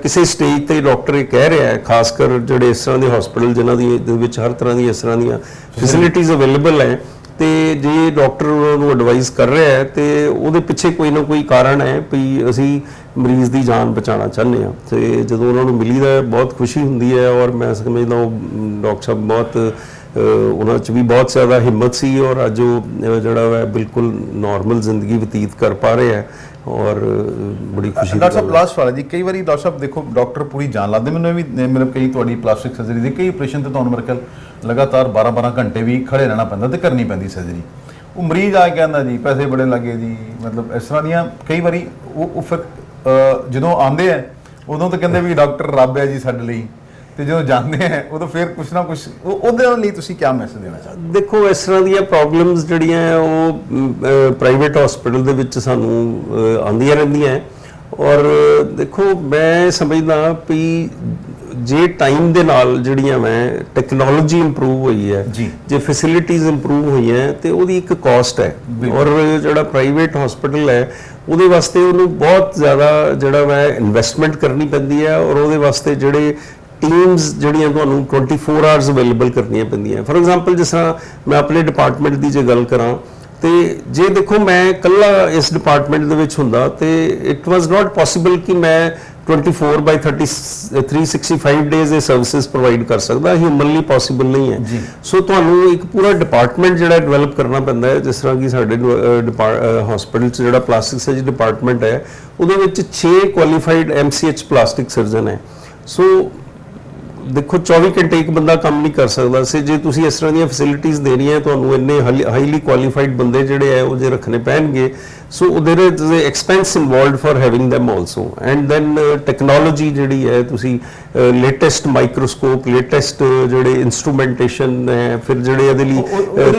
ਕਿਸੇ ਸਟੇਜ ਤੇ ਡਾਕਟਰ ਇਹ ਕਹਿ ਰਿਹਾ ਹੈ, ਖਾਸ ਕਰ ਜਿਹੜੇ ਇਸ ਤਰ੍ਹਾਂ ਦੇ ਹਸਪੀਟਲ ਜਿਨ੍ਹਾਂ ਦੀ ਦੇ ਵਿੱਚ ਹਰ ਤਰ੍ਹਾਂ ਦੀ ਇਸ ਤਰ੍ਹਾਂ ਦੀਆਂ ਫੈਸਿਲਿਟੀਜ਼ ਅਵੇਲੇਬਲ ਹੈ, ਤੇ ਜੇ ਡਾਕਟਰ ਉਹਨਾਂ ਨੂੰ ਐਡਵਾਈਸ ਕਰ ਰਿਹਾ ਹੈ ਤੇ ਉਹਦੇ ਪਿੱਛੇ ਕੋਈ ਨਾ ਕੋਈ ਕਾਰਨ ਹੈ ਵੀ ਅਸੀਂ ਮਰੀਜ਼ ਦੀ ਜਾਨ ਬਚਾਉਣਾ ਚਾਹੁੰਦੇ ਹਾਂ। ਤੇ ਜਦੋਂ ਉਹਨਾਂ ਨੂੰ ਮਿਲੀਦਾ ਹੈ ਬਹੁਤ ਖੁਸ਼ੀ ਹੁੰਦੀ ਹੈ, ਔਰ ਮੈਂ ਸਮਝਦਾ ਉਹ ਡਾਕਟਰ ਸਾਹਿਬ ਬਹੁਤ ਉਹਨਾਂ 'ਚ ਵੀ ਬਹੁਤ ਜ਼ਿਆਦਾ ਹਿੰਮਤ ਸੀ, ਔਰ ਅੱਜ ਉਹ ਜਿਹੜਾ ਹੈ ਬਿਲਕੁਲ ਨਾਰਮਲ ਜ਼ਿੰਦਗੀ ਬਤੀਤ ਕਰ ਪਾ ਰਹੇ ਹੈ, ਔਰ ਬੜੀ ਖੁਸ਼ੀ ਦੀ ਡਾਕਟਰ ਸਾਹਿਬ ਲਾਸਟ ਵਾਲਾ ਜੀ, ਕਈ ਵਾਰੀ ਡਾਕਟਰ ਸਾਹਿਬ ਦੇਖੋ ਡਾਕਟਰ ਪੂਰੀ ਜਾਨ ਲਾਦੇ, ਮੈਨੂੰ ਵੀ ਮਤਲਬ ਕਈ ਤੁਹਾਡੀ ਪਲਾਸਟਿਕ ਸਰਜਰੀ ਦੇ ਕਈ ਆਪਰੇਸ਼ਨ ਤੇ ਤੁਹਾਨੂੰ ਮੇਰੇ ਖਿਆਲ ਲਗਾਤਾਰ 12-12 ਘੰਟੇ ਵੀ ਖੜੇ ਰਹਿਣਾ ਪੈਂਦਾ ਤੇ ਕਰਨੀ ਪੈਂਦੀ ਸਰਜਰੀ। ਉਹ ਮਰੀਜ਼ ਆ ਕੇ ਕਹਿੰਦਾ ਜੀ ਪੈਸੇ ਬੜੇ ਲੱਗੇ ਜੀ, ਮਤਲਬ ਇਸ ਤਰ੍ਹਾਂ ਦੀਆਂ ਕਈ ਵਾਰੀ ਉਹ ਫਿਰ ਜਦੋਂ ਆਉਂਦੇ ਆ ਉਦੋਂ ਤਾਂ ਕਹਿੰਦੇ ਵੀ ਡਾਕਟਰ ਰੱਬ ਹੈ ਜੀ ਸਾਡੇ ਲਈ, ਤੇ ਜਦੋਂ ਜਾਂਦੇ ਆ ਉਦੋਂ ਫਿਰ ਕੁਛ ਨਾ ਕੁਛ ਉਹਦੇ ਲਈ ਤੁਸੀਂ ਕੀ ਮੈਸੇਜ ਦੇਣਾ ਚਾਹੁੰਦੇ? ਦੇਖੋ, ਇਸ ਤਰ੍ਹਾਂ ਦੀਆਂ ਪ੍ਰੋਬਲਮਸ ਜਿਹੜੀਆਂ ਉਹ ਪ੍ਰਾਈਵੇਟ ਹਸਪੀਟਲ ਦੇ ਵਿੱਚ ਸਾਨੂੰ ਆਉਂਦੀਆਂ ਰਹਿੰਦੀਆਂ ਹੈ, ਔਰ ਦੇਖੋ ਮੈਂ ਸਮਝਦਾ ਵੀ ਜੇ ਟਾਈਮ ਦੇ ਨਾਲ ਜਿਹੜੀਆਂ ਮੈਂ ਟੈਕਨੋਲੋਜੀ ਇੰਪਰੂਵ ਹੋਈ ਹੈ, ਜੇ ਫੈਸਿਲਿਟੀਜ਼ ਇੰਪਰੂਵ ਹੋਈਆਂ ਤੇ ਉਹਦੀ ਇੱਕ ਕਾਸਟ ਹੈ, ਔਰ ਜਿਹੜਾ ਪ੍ਰਾਈਵੇਟ ਹਸਪੀਟਲ ਹੈ ਉਹਦੇ ਵਾਸਤੇ ਉਹਨੂੰ ਬਹੁਤ ਜ਼ਿਆਦਾ ਜਿਹੜਾ ਮੈਂ ਇਨਵੈਸਟਮੈਂਟ ਕਰਨੀ ਪੈਂਦੀ ਹੈ, ਔਰ ਉਹਦੇ ਵਾਸਤੇ ਜਿਹੜੇ ਟੀਮਸ ਜਿਹੜੀਆਂ ਤੁਹਾਨੂੰ 24 ਆਵਰਸ ਅਵੇਲੇਬਲ ਕਰਨੀਆਂ ਪੈਂਦੀਆਂ। ਫॉर ਐਗਜ਼ਾਮਪਲ ਜਿਸ ਤਰ੍ਹਾਂ ਮੈਂ ਆਪਣੇ ਡਿਪਾਰਟਮੈਂਟ ਦੀ ਜੇ ਗੱਲ ਕਰਾਂ, ਤੇ ਜੇ ਦੇਖੋ ਮੈਂ ਇਕੱਲਾ ਇਸ ਡਿਪਾਰਟਮੈਂਟ ਦੇ ਵਿੱਚ ਹੁੰਦਾ ਤੇ ਇਟ ਵਾਸ ਨਾਟ ਪੋਸੀਬਲ ਕਿ ਮੈਂ 24/365 ਡੇਜ਼ ਇਹ ਸਰਵਿਸਿਜ਼ ਪ੍ਰੋਵਾਈਡ ਕਰ ਸਕਦਾ, ਹਿਊਮਨਲੀ ਪੋਸੀਬਲ ਨਹੀਂ ਹੈ। ਸੋ ਤੁਹਾਨੂੰ ਇੱਕ ਪੂਰਾ ਡਿਪਾਰਟਮੈਂਟ ਜਿਹੜਾ ਡਿਵੈਲਪ ਕਰਨਾ ਪੈਂਦਾ ਹੈ, ਜਿਸ ਤਰ੍ਹਾਂ ਕਿ ਸਾਡੇ ਹਸਪੀਟਲ 'ਚ ਜਿਹੜਾ ਪਲਾਸਟਿਕ ਸਰਜਰੀ ਡਿਪਾਰਟਮੈਂਟ ਹੈ ਉਹਦੇ ਵਿੱਚ 6 ਕੁਆਲੀਫਾਈਡ MCH ਪਲਾਸਟਿਕ ਸਰਜਨ ਹੈ। ਸੋ ਦੇਖੋ 24 ਘੰਟੇ ਇੱਕ ਬੰਦਾ ਕੰਮ ਨਹੀਂ ਕਰ ਸਕਦਾ ਸੀ, ਜੇ ਤੁਸੀਂ ਇਸ ਤਰ੍ਹਾਂ ਦੀਆਂ ਫੈਸਿਲਿਟੀਜ਼ ਦੇ ਰਹੀਆਂ ਤੁਹਾਨੂੰ ਇੰਨੇ ਹਾਈਲੀ ਕੁਆਲੀਫਾਈਡ ਬੰਦੇ ਜਿਹੜੇ ਹੈ ਉਹ ਜੇ ਰੱਖਣੇ ਪੈਣਗੇ। So there is expense involved for having them also, and then technology ਜਿਹੜੀ ਹੈ ਤੁਸੀਂ ਲੇਟੈਸਟ ਮਾਈਕਰੋਸਕੋਪ, ਲੇਟੈਸਟ ਜਿਹੜੇ ਇਨਸਟਰੂਮੈਂਟੇਸ਼ਨ ਹੈ, ਫਿਰ ਜਿਹੜੇ ਇਹਦੇ ਲਈ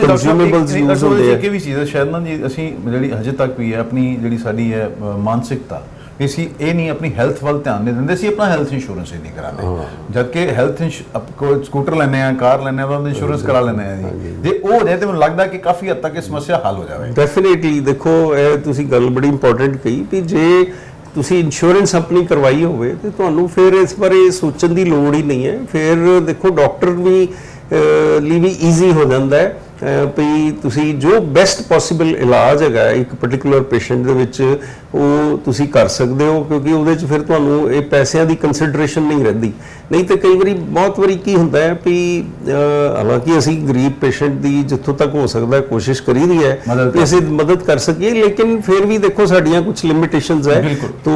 ਕੰਜ਼ਿਊਮੇਬਲਸ ਯੂਜ਼ ਹੁੰਦੇ ਆ। ਇਹ ਵੀ ਚੀਜ਼ ਹੈ ਸ਼ਾਇਦ ਨਾ ਜੀ, ਅਸੀਂ ਜਿਹੜੀ ਹਜੇ ਤੱਕ ਵੀ ਹੈ ਆਪਣੀ ਜਿਹੜੀ ਸਾਡੀ ਹੈ ਮਾਨਸਿਕਤਾ, ਅਸੀਂ ਇਹ ਨਹੀਂ ਆਪਣੀ ਹੈਲਥ ਵੱਲ ਧਿਆਨ ਨਹੀਂ ਦਿੰਦੇ, ਅਸੀਂ ਆਪਣਾ ਹੈਲਥ ਇੰਸ਼ੋਰੈਂਸ ਹੀ ਨਹੀਂ ਕਰਾਉਂਦੇ, ਜਦਕਿ ਹੈਲਥ ਸਕੂਟਰ ਲੈਣੇ ਆ, ਕਾਰ ਲੈਣੇ ਆ, ਉਹਦਾ ਇੰਸ਼ੋਰੈਂਸ ਕਰਾ ਲੈਣੇ ਆ ਜੀ। ਜੇ ਉਹ ਹੋ ਜਾਏ ਤਾਂ ਮੈਨੂੰ ਲੱਗਦਾ ਕਿ ਕਾਫੀ ਹੱਦ ਤੱਕ ਇਹ ਸਮੱਸਿਆ ਹੱਲ ਹੋ ਜਾਵੇ। ਡੈਫੀਨੇਟਲੀ ਦੇਖੋ ਇਹ ਤੁਸੀਂ ਗੱਲ ਬੜੀ ਇੰਪੋਰਟੈਂਟ ਕਹੀ ਵੀ ਜੇ ਤੁਸੀਂ ਇੰਸ਼ੋਰੈਂਸ ਆਪਣੀ ਕਰਵਾਈ ਹੋਵੇ ਤੇ ਤੁਹਾਨੂੰ ਫਿਰ ਇਸ ਬਾਰੇ ਸੋਚਣ ਦੀ ਲੋੜ ਹੀ ਨਹੀਂ ਹੈ। ਫਿਰ ਦੇਖੋ ਡਾਕਟਰ ਵੀ ਲਈ ਵੀ ਈਜ਼ੀ ਹੋ ਜਾਂਦਾ ਹੈ ਵੀ ਤੁਸੀਂ ਜੋ ਬੈਸਟ ਪੋਸੀਬਲ ਇਲਾਜ ਹੈਗਾ ਇੱਕ ਪਾਰਟਿਕੂਲਰ ਪੇਸ਼ੈਂਟ ਦੇ ਵਿੱਚ ਉਹ ਤੁਸੀਂ ਕਰ ਸਕਦੇ ਹੋ, ਕਿਉਂਕਿ ਉਹਦੇ 'ਚ ਫਿਰ ਤੁਹਾਨੂੰ ਇਹ ਪੈਸਿਆਂ ਦੀ ਕੰਸੀਡਰੇਸ਼ਨ ਨਹੀਂ ਰਹਿੰਦੀ। ਨਹੀਂ ਤੇ ਕਈ ਵਾਰੀ ਬਹੁਤ ਵਾਰੀ ਕੀ ਹੁੰਦਾ ਹੈ ਵੀ ਹਾਲਾਂਕਿ ਅਸੀਂ ਗਰੀਬ ਪੇਸ਼ੈਂਟ ਦੀ ਜਿੱਥੋਂ ਤੱਕ ਹੋ ਸਕਦਾ ਕੋਸ਼ਿਸ਼ ਕਰੀਦੀ ਹੈ ਕਿ ਅਸੀਂ ਮਦਦ ਕਰ ਸਕੀਏ, ਲੇਕਿਨ ਫਿਰ ਵੀ ਦੇਖੋ ਸਾਡੀਆਂ ਕੁਝ ਲਿਮਿਟੇਸ਼ਨਸ ਹੈ। ਤੋ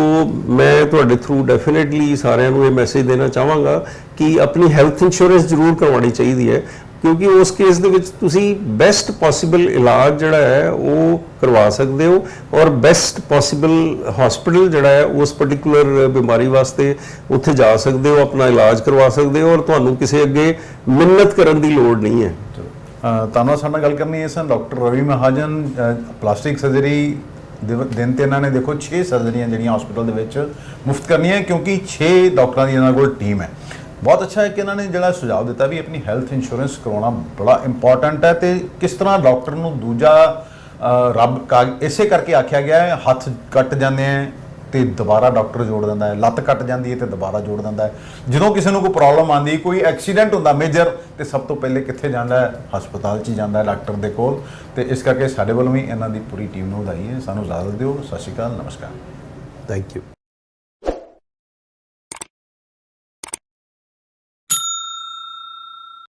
ਮੈਂ ਤੁਹਾਡੇ ਥਰੂ ਡੈਫੀਨੇਟਲੀ ਸਾਰਿਆਂ ਨੂੰ ਇਹ ਮੈਸੇਜ ਦੇਣਾ ਚਾਹਾਂਗਾ ਕਿ ਆਪਣੀ ਹੈਲਥ ਇੰਸ਼ੋਰੈਂਸ ਜ਼ਰੂਰ ਕਰਵਾਉਣੀ ਚਾਹੀਦੀ ਹੈ, ਕਿਉਂਕਿ ਉਸ ਕੇਸ ਦੇ ਵਿੱਚ ਤੁਸੀਂ ਬੈਸਟ ਪੋਸੀਬਲ ਇਲਾਜ ਜਿਹੜਾ ਹੈ ਉਹ ਕਰਵਾ ਸਕਦੇ ਹੋ, ਔਰ ਬੈਸਟ ਪੋਸੀਬਲ ਹਸਪੀਟਲ ਜਿਹੜਾ ਹੈ ਉਸ ਪਾਰਟਿਕੂਲਰ ਬਿਮਾਰੀ ਵਾਸਤੇ ਉੱਥੇ ਜਾ ਸਕਦੇ ਹੋ, ਆਪਣਾ ਇਲਾਜ ਕਰਵਾ ਸਕਦੇ ਹੋ, ਔਰ ਤੁਹਾਨੂੰ ਕਿਸੇ ਅੱਗੇ ਮਿਹਨਤ ਕਰਨ ਦੀ ਲੋੜ ਨਹੀਂ ਹੈ। ਧੰਨਵਾਦ। ਸਾਡੇ ਨਾਲ ਗੱਲ ਕਰਨੀ ਹੈ ਸਨ doctor Ravi Mahajan. Plastic surgery ਦਿਨ ਤੇ ਇਹਨਾਂ ਨੇ ਦੇਖੋ 6 ਸਰਜਰੀਆਂ ਜਿਹੜੀਆਂ ਹਸਪੀਟਲ ਦੇ ਵਿੱਚ ਮੁਫਤ ਕਰਨੀਆਂ, ਕਿਉਂਕਿ 6 ਡਾਕਟਰਾਂ ਦੀ ਇਹਨਾਂ ਕੋਲ ਟੀਮ ਹੈ। ਬਹੁਤ ਅੱਛਾ ਹੈ ਕਿ ਇਹਨਾਂ ਨੇ ਜਿਹੜਾ ਸੁਝਾਅ ਦਿੱਤਾ ਵੀ ਆਪਣੀ ਹੈਲਥ ਇੰਸ਼ੋਰੈਂਸ ਕਰਵਾਉਣਾ ਬੜਾ ਇੰਪੋਰਟੈਂਟ ਹੈ, ਤੇ ਕਿਸ ਤਰ੍ਹਾਂ ਡਾਕਟਰ ਨੂੰ ਦੂਜਾ ਰੱਬ ਇਸੇ ਕਰਕੇ ਆਖਿਆ ਗਿਆ ਹੈ, ਹੱਥ ਕੱਟ ਜਾਂਦੇ ਆ ਤੇ ਦੁਬਾਰਾ ਡਾਕਟਰ ਜੋੜ ਦਿੰਦਾ ਹੈ, ਲੱਤ ਕੱਟ ਜਾਂਦੀ ਹੈ ਤੇ ਦੁਬਾਰਾ ਜੋੜ ਦਿੰਦਾ ਹੈ। ਜਦੋਂ ਕਿਸੇ ਨੂੰ ਕੋਈ ਪ੍ਰੋਬਲਮ ਆਉਂਦੀ, ਕੋਈ ਐਕਸੀਡੈਂਟ ਹੁੰਦਾ ਮੇਜਰ, ਤੇ ਸਭ ਤੋਂ ਪਹਿਲੇ ਕਿੱਥੇ ਜਾਂਦਾ ਹੈ? ਹਸਪਤਾਲ 'ਚ ਜਾਂਦਾ ਹੈ ਡਾਕਟਰ ਦੇ ਕੋਲ। ਤੇ ਇਸ ਕਰਕੇ ਸਾਡੇ ਵੱਲੋਂ ਵੀ ਇਹਨਾਂ ਦੀ ਪੂਰੀ ਟੀਮ ਨੂੰ ਵਧਾਈ ਹੈ। ਸਾਨੂੰ ਇਜਾਜ਼ਤ ਦਿਓ। ਸਤਿ ਸ਼੍ਰੀ ਅਕਾਲ, ਨਮਸਕਾਰ। Thank you.